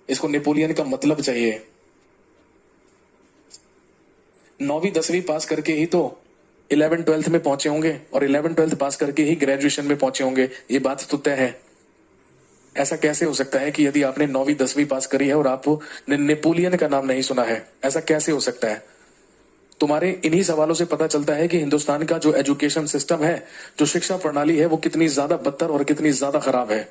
इसको नेपोलियन का मतलब चाहिए। 9वीं 10वीं पास करके ही तो 11 12th में पहुंचे होंगे और 11 12th पास करके ही ग्रेजुएशन में पहुंचे होंगे। ये बात तो तय है। ऐसा कैसे हो सकता है कि यदि आपने 9वीं 10वीं पास करी है और आपने नेपोलियन का नाम नहीं सुना है? ऐसा कैसे हो सकता है? तुम्हारे इन्हीं सवालों से पता चलता है कि हिंदुस्तान का जो एजुकेशन सिस्टम है, जो शिक्षा प्रणाली है, वो कितनी ज्यादा बदतर और कितनी ज्यादा खराब है।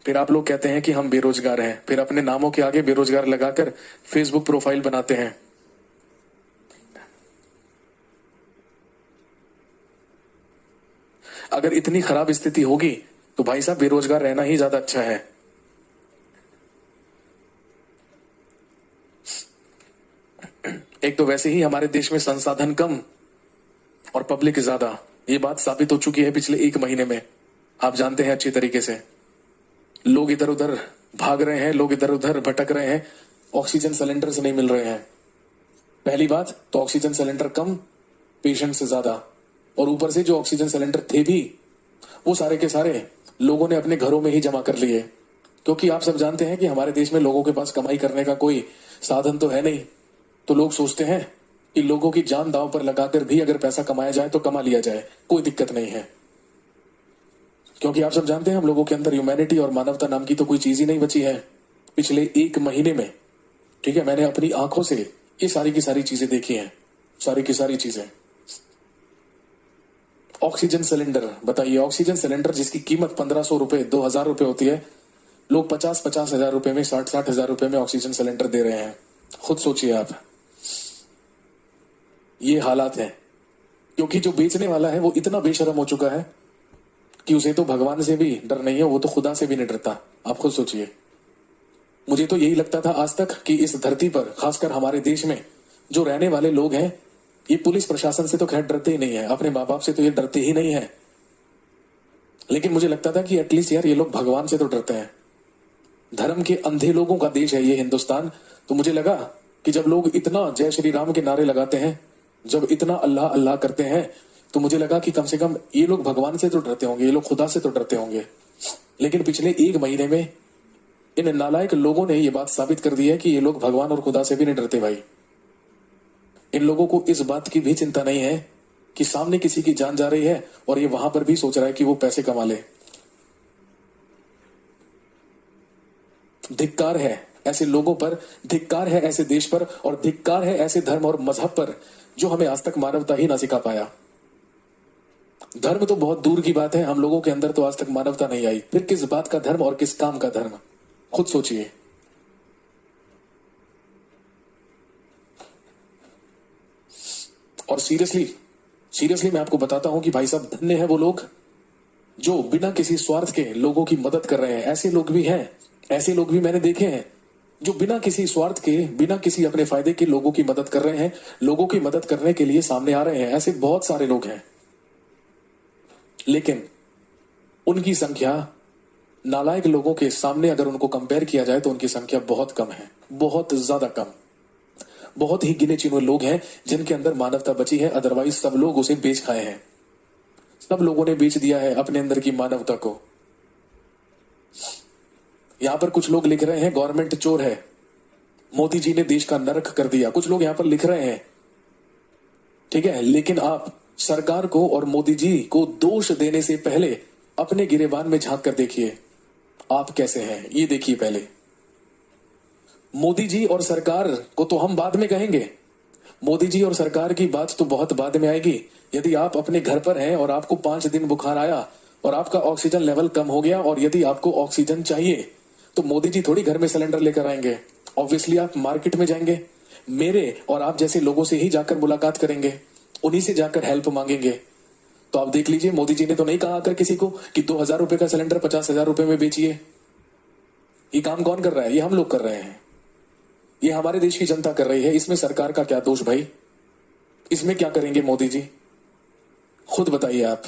फिर आप लोग कहते हैं कि हम बेरोजगार हैं, फिर अपने नामों के आगे बेरोजगार लगाकर फेसबुक प्रोफाइल बनाते हैं। अगर इतनी खराब स्थिति होगी तो भाई साहब बेरोजगार रहना ही ज्यादा अच्छा है। एक तो वैसे ही हमारे देश में संसाधन कम और पब्लिक ज्यादा, ये बात साबित हो चुकी है पिछले 1 महीने में। आप जानते हैं अच्छी तरीके से। लोग इधर उधर भाग रहे हैं, लोग इधर उधर भटक रहे हैं, ऑक्सीजन सिलेंडर से नहीं मिल रहे हैं। पहली बात तो ऑक्सीजन सिलेंडर कम, पेशेंट से ज्यादा, और ऊपर से जो ऑक्सीजन सिलेंडर थे भी वो सारे के सारे लोगों ने अपने घरों में ही जमा कर लिए। क्योंकि आप सब जानते हैं कि हमारे देश में लोगों के पास कमाई करने का कोई साधन तो है नहीं, तो लोग सोचते हैं कि लोगों की जान दांव पर लगाकर भी अगर पैसा कमाया जाए तो कमा लिया जाए, कोई दिक्कत नहीं है। क्योंकि आप सब जानते हैं हम लोगों के अंदर ह्यूमैनिटी और मानवता नाम की तो कोई चीज ही नहीं बची है। पिछले 1 महीने में, ठीक है, मैंने अपनी आंखों से ये सारी की सारी चीजें देखी हैं, सारी की सारी चीजें। ऑक्सीजन सिलेंडर, बताइए, ऑक्सीजन सिलेंडर जिसकी कीमत 1500 रुपए 2000 रुपए होती है, लोग 50-50 हजार रुपए में, 60-60 हजार रुपए में ऑक्सीजन सिलेंडर दे रहे हैं। खुद सोचिए आप, ये हालात है। क्योंकि जो बेचने वाला है वो इतना बेशरम हो चुका है कि उसे तो भगवान से भी डर नहीं है, वो तो खुदा से भी नहीं डरता। आप खुद सोचिए। मुझे तो यही लगता था आज तक कि इस धरती पर, खासकर हमारे देश में जो रहने वाले लोग हैं, ये पुलिस प्रशासन से तो खैर डरते ही नहीं है, अपने माँ बाप से तो ये डरते ही नहीं है, लेकिन मुझे लगता था कि एटलीस्ट यार ये लोग भगवान से तो डरते हैं। धर्म के अंधे लोगों का देश है ये हिंदुस्तान। तो मुझे लगा कि जब लोग इतना जय श्री राम के नारे लगाते हैं, जब इतना अल्लाह अल्लाह करते हैं, तो मुझे लगा कि कम से कम ये लोग भगवान से तो डरते होंगे, ये लोग खुदा से तो डरते होंगे। लेकिन पिछले 1 महीने में इन नालायक लोगों ने ये बात साबित कर दी है कि ये लोग भगवान और खुदा से भी नहीं डरते भाई। इन लोगों को इस बात की भी चिंता नहीं है कि सामने किसी की जान जा रही है और ये वहां पर भी सोच रहा है कि वो पैसे कमा ले। धिक्कार है ऐसे लोगों पर, धिक्कार है ऐसे देश पर, और धिक्कार है ऐसे धर्म और मजहब पर जो हमें आज तक मानवता ही ना सिखा पाया। धर्म तो बहुत दूर की बात है, हम लोगों के अंदर तो आज तक मानवता नहीं आई, फिर किस बात का धर्म और किस काम का धर्म? खुद सोचिए। और सीरियसली मैं आपको बताता हूं कि भाई साहब, धन्य है वो लोग जो बिना किसी स्वार्थ के लोगों की मदद कर रहे हैं। ऐसे लोग भी हैं, ऐसे लोग भी मैंने देखे हैं जो बिना किसी स्वार्थ के, बिना किसी अपने फायदे के लोगों की मदद कर रहे हैं, लोगों की मदद करने के लिए सामने आ रहे हैं। ऐसे बहुत सारे लोग हैं, लेकिन उनकी संख्या नालायक लोगों के सामने अगर उनको कंपेयर किया जाए तो उनकी संख्या बहुत कम है, बहुत ज्यादा कम। बहुत ही गिने चुने लोग हैं जिनके अंदर मानवता बची है, अदरवाइज सब लोग उसे बेच खाए हैं। सब लोगों ने बेच दिया है अपने अंदर की मानवता को। यहां पर कुछ लोग लिख रहे हैं गवर्नमेंट चोर है, मोदी जी ने देश का नरक कर दिया, कुछ लोग यहां पर लिख रहे हैं, ठीक है। लेकिन आप सरकार को और मोदी जी को दोष देने से पहले अपने गिरेबान में झांक कर देखिए आप कैसे हैं, ये देखिए पहले। मोदी जी और सरकार को तो हम बाद में कहेंगे, मोदी जी और सरकार की बात तो बहुत बाद में आएगी। यदि आप अपने घर पर हैं और आपको 5 दिन बुखार आया और आपका ऑक्सीजन लेवल कम हो गया और यदि आपको ऑक्सीजन चाहिए तो मोदी जी थोड़ी घर में सिलेंडर लेकर आएंगे। ऑब्वियसली आप मार्केट में जाएंगे, मेरे और आप जैसे लोगों से ही जाकर मुलाकात करेंगे, उन्हीं से जाकर हेल्प मांगेंगे। तो आप देख लीजिए, मोदी जी ने तो नहीं कहा आकर किसी को कि 2000 रुपए का सिलेंडर 50,000 रुपए में बेचिए। ये काम कौन कर रहा है? ये हम लोग कर रहे हैं, ये हमारे देश की जनता कर रही है। इसमें सरकार का क्या दोष भाई? इसमें क्या करेंगे मोदी जी? खुद बताइए आप।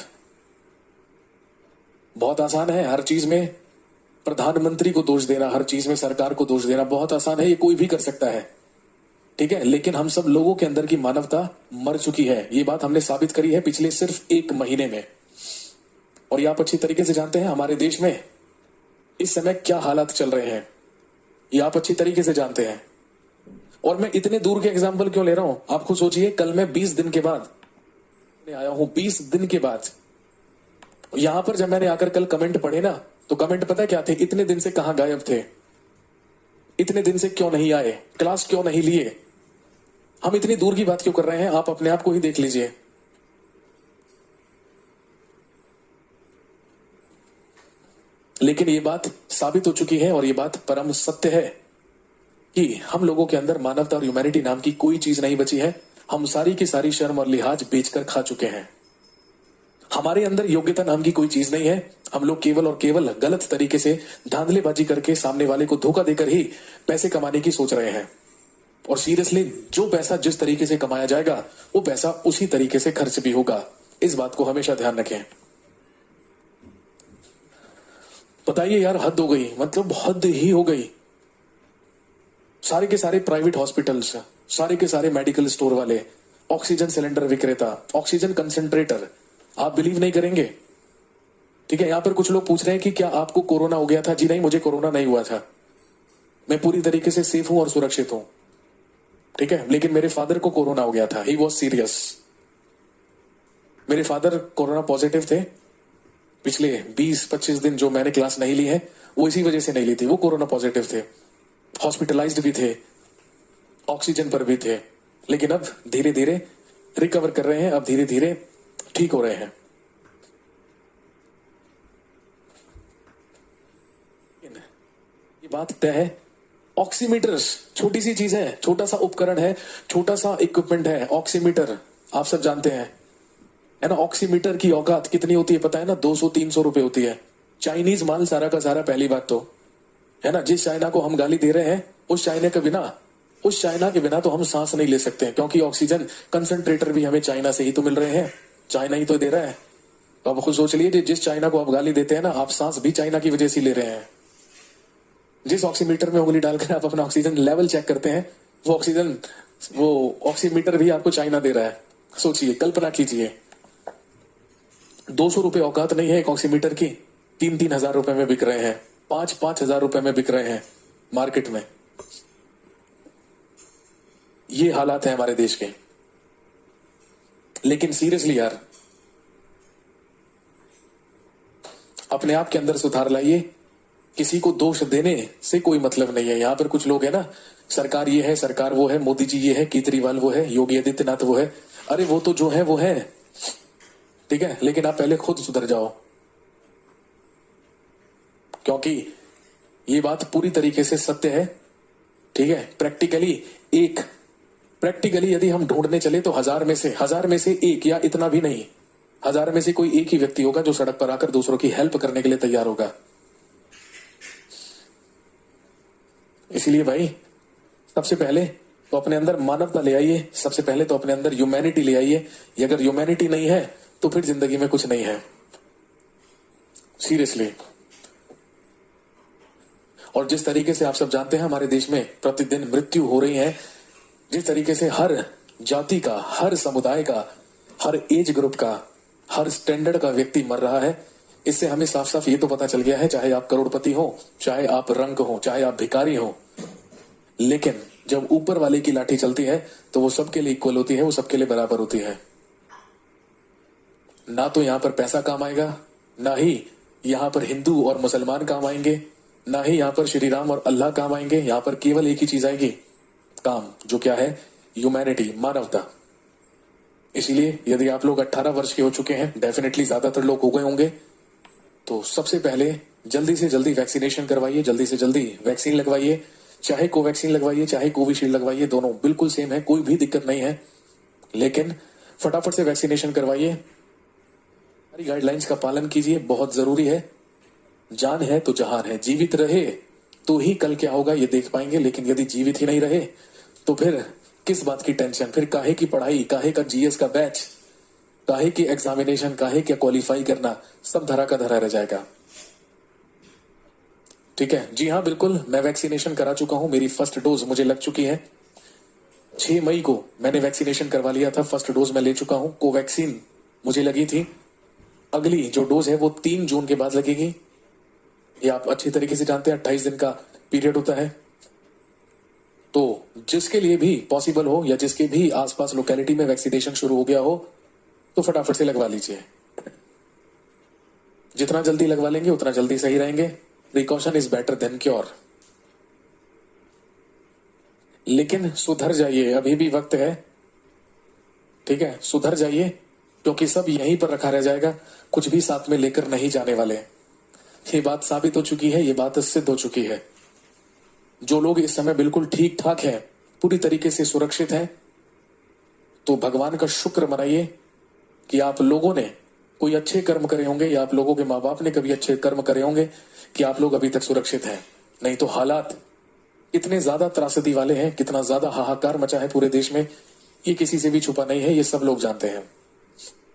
बहुत आसान है हर चीज में प्रधानमंत्री को दोष देना, हर चीज में सरकार को दोष देना बहुत आसान है, ये कोई भी कर सकता है, ठीक है। लेकिन हम सब लोगों के अंदर की मानवता मर चुकी है, ये बात हमने साबित करी है पिछले सिर्फ 1 महीने में। और ये आप अच्छी तरीके से जानते हैं, हमारे देश में इस समय क्या हालात चल रहे हैं ये आप अच्छी तरीके से जानते हैं। और मैं इतने दूर के एग्जाम्पल क्यों ले रहा हूं, आप खुद सोचिए। कल मैं 20 दिन के बाद आया हूं, 20 दिन के बाद। यहां पर जब मैंने आकर कल कमेंट पढ़े ना, तो कमेंट पता क्या थे? इतने दिन से कहां गायब थे, इतने दिन से क्यों नहीं आए, क्लास क्यों नहीं लिए। हम इतनी दूर की बात क्यों कर रहे हैं, आप अपने आप को ही देख लीजिए। लेकिन ये बात साबित हो चुकी है और ये बात परम सत्य है कि हम लोगों के अंदर मानवता और ह्यूमैनिटी नाम की कोई चीज नहीं बची है। हम सारी की सारी शर्म और लिहाज बेचकर खा चुके हैं। हमारे अंदर योग्यता नाम की कोई चीज नहीं है। हम लोग केवल और केवल गलत तरीके से धांधलेबाजी करके सामने वाले को धोखा देकर ही पैसे कमाने की सोच रहे हैं। और सीरियसली, जो पैसा जिस तरीके से कमाया जाएगा वो पैसा उसी तरीके से खर्च भी होगा। इस बात को हमेशा ध्यान रखें। बताइए यार, हद हो गई, मतलब हद ही हो गई। सारे के सारे प्राइवेट हॉस्पिटल्स, सारे के सारे मेडिकल स्टोर वाले, ऑक्सीजन सिलेंडर विक्रेता, ऑक्सीजन कंसंट्रेटर, आप बिलीव नहीं करेंगे। ठीक है, यहां पर कुछ लोग पूछ रहे हैं कि क्या आपको कोरोना हो गया था? जी नहीं, मुझे कोरोना नहीं हुआ था। मैं पूरी तरीके से सेफ हूं और सुरक्षित हूं। ठीक है, लेकिन मेरे फादर को कोरोना हो गया था। He was serious. मेरे फादर कोरोना पॉजिटिव थे। पिछले 20-25 दिन जो मैंने क्लास नहीं ली है वो इसी वजह से नहीं ली थी। वो कोरोना पॉजिटिव थे, हॉस्पिटलाइज्ड भी थे, ऑक्सीजन पर भी थे। लेकिन अब धीरे धीरे रिकवर कर रहे हैं, अब धीरे धीरे ठीक हो रहे हैं। ये बात तय है। ऑक्सीमीटर्स छोटी सी चीज है, छोटा सा उपकरण है, छोटा सा इक्विपमेंट है ऑक्सीमीटर। आप सब जानते हैं, है ना? ऑक्सीमीटर की औकात कितनी होती है पता है ना? 200-300 रुपए होती है। चाइनीज माल सारा का सारा। पहली बात तो, है ना, जिस चाइना को हम गाली दे रहे हैं उस चाइना के बिना तो हम सांस नहीं ले सकते हैं, क्योंकि ऑक्सीजन कंसंट्रेटर भी हमें चाइना से ही तो मिल रहे हैं। चाइना ही तो दे रहा है। तो आप खुद सोच लीजिए, जिस चाइना को आप गाली देते हैं ना, आप सांस भी चाइना की वजह से ले रहे हैं। जिस ऑक्सीमीटर में उंगली डालकर आप अपना ऑक्सीजन लेवल चेक करते हैं, वो ऑक्सीमीटर भी आपको चाइना दे रहा है। सोचिए, कल्पना कीजिए। 200 रुपए औकात नहीं है एक ऑक्सीमीटर की, 3-3 हजार रुपए में बिक रहे हैं, 5-5 हजार रुपए में बिक रहे हैं मार्केट में। ये हालात है हमारे देश के। लेकिन सीरियसली यार, अपने आप के अंदर सुधार लाइए। किसी को दोष देने से कोई मतलब नहीं है। यहां पर कुछ लोग है ना, सरकार ये है, सरकार वो है, मोदी जी ये है, केजरीवाल वो है, योगी आदित्यनाथ वो है। अरे वो तो जो है वो है, ठीक है, लेकिन आप पहले खुद सुधर जाओ। क्योंकि ये बात पूरी तरीके से सत्य है। ठीक है, प्रैक्टिकली यदि हम ढूंढने चले तो हजार में से एक, या इतना भी नहीं, 1000 में से कोई एक ही व्यक्ति होगा जो सड़क पर आकर दूसरों की हेल्प करने के लिए तैयार होगा। इसलिए भाई, सबसे पहले तो अपने अंदर मानवता ले आइए। सबसे पहले तो अपने अंदर ह्यूमैनिटी ले आइए। ये अगर ह्यूमैनिटी नहीं है तो फिर जिंदगी में कुछ नहीं है, सीरियसली। और जिस तरीके से आप सब जानते हैं हमारे देश में प्रतिदिन मृत्यु हो रही है, जिस तरीके से हर जाति का, हर समुदाय का, हर एज ग्रुप का, हर स्टैंडर्ड का व्यक्ति मर रहा है, इससे हमें साफ साफ ये तो पता चल गया है, चाहे आप करोड़पति हो, चाहे आप रंक हो, चाहे आप भिखारी हो, लेकिन जब ऊपर वाले की लाठी चलती है तो वो सबके लिए इक्वल होती है, वो सबके लिए बराबर होती है। ना तो यहां पर पैसा काम आएगा, ना ही यहां पर हिंदू और मुसलमान काम आएंगे, ना ही यहां पर श्री राम और अल्लाह काम आएंगे। यहां पर केवल एक ही चीज आएगी काम, जो क्या है? ह्यूमैनिटी, मानवता। इसलिए यदि आप लोग 18 वर्ष के हो चुके हैं, डेफिनेटली ज्यादातर लोग हो गए होंगे, तो सबसे पहले जल्दी से जल्दी वैक्सीनेशन करवाइए, जल्दी से जल्दी वैक्सीन लगवाइए। चाहे कोवैक्सीन लगवाइए, चाहे कोविशील्ड लगवाइए, दोनों बिल्कुल सेम है, कोई भी दिक्कत नहीं है। लेकिन फटाफट से वैक्सीनेशन करवाइए, सारी गाइडलाइंस का पालन कीजिए, बहुत जरूरी है। जान है तो जहान है। जीवित रहे तो ही कल क्या होगा ये देख पाएंगे, लेकिन यदि जीवित ही नहीं रहे तो फिर किस बात की टेंशन, फिर काहे की पढ़ाई, काहे का जीएस का बैच, काहे की एग्जामिनेशन, काहे क्या क्वालिफाई करना, सब धरा का धरा रह जाएगा। ठीक है, जी हाँ, बिल्कुल, मैं वैक्सीनेशन करा चुका हूं। मेरी फर्स्ट डोज मुझे लग चुकी है। 6 मई को मैंने वैक्सीनेशन करवा लिया था, फर्स्ट डोज मैं ले चुका हूं। कोवैक्सीन मुझे लगी थी। अगली जो डोज है वो 3 जून के बाद लगेगी। ये आप अच्छी तरीके से जानते हैं, 28 दिन का पीरियड होता है। तो जिसके लिए भी पॉसिबल हो या जिसके भी आसपास लोकेलिटी में वैक्सीनेशन शुरू हो गया हो तो फटाफट से लगवा लीजिए। जितना जल्दी लगवा लेंगे उतना जल्दी सही रहेंगे। Precaution is better than cure. लेकिन सुधर जाइए, अभी भी वक्त है, ठीक है, सुधर जाइए, क्योंकि सब यहीं पर रखा रह जाएगा, कुछ भी साथ में लेकर नहीं जाने वाले। ये बात साबित हो चुकी है, ये बात सिद्ध हो चुकी है। जो लोग इस समय बिल्कुल ठीक ठाक हैं, पूरी तरीके से सुरक्षित हैं, तो भगवान का शुक्र मनाइए कि आप लोगों ने कोई अच्छे कर्म करे होंगे या आप लोगों के माँ बाप ने कभी अच्छे कर्म करे होंगे कि आप लोग अभी तक सुरक्षित हैं। नहीं तो हालात इतने ज्यादा त्रासदी वाले हैं, कितना ज्यादा हाहाकार मचा है पूरे देश में, ये किसी से भी छुपा नहीं है, ये सब लोग जानते हैं।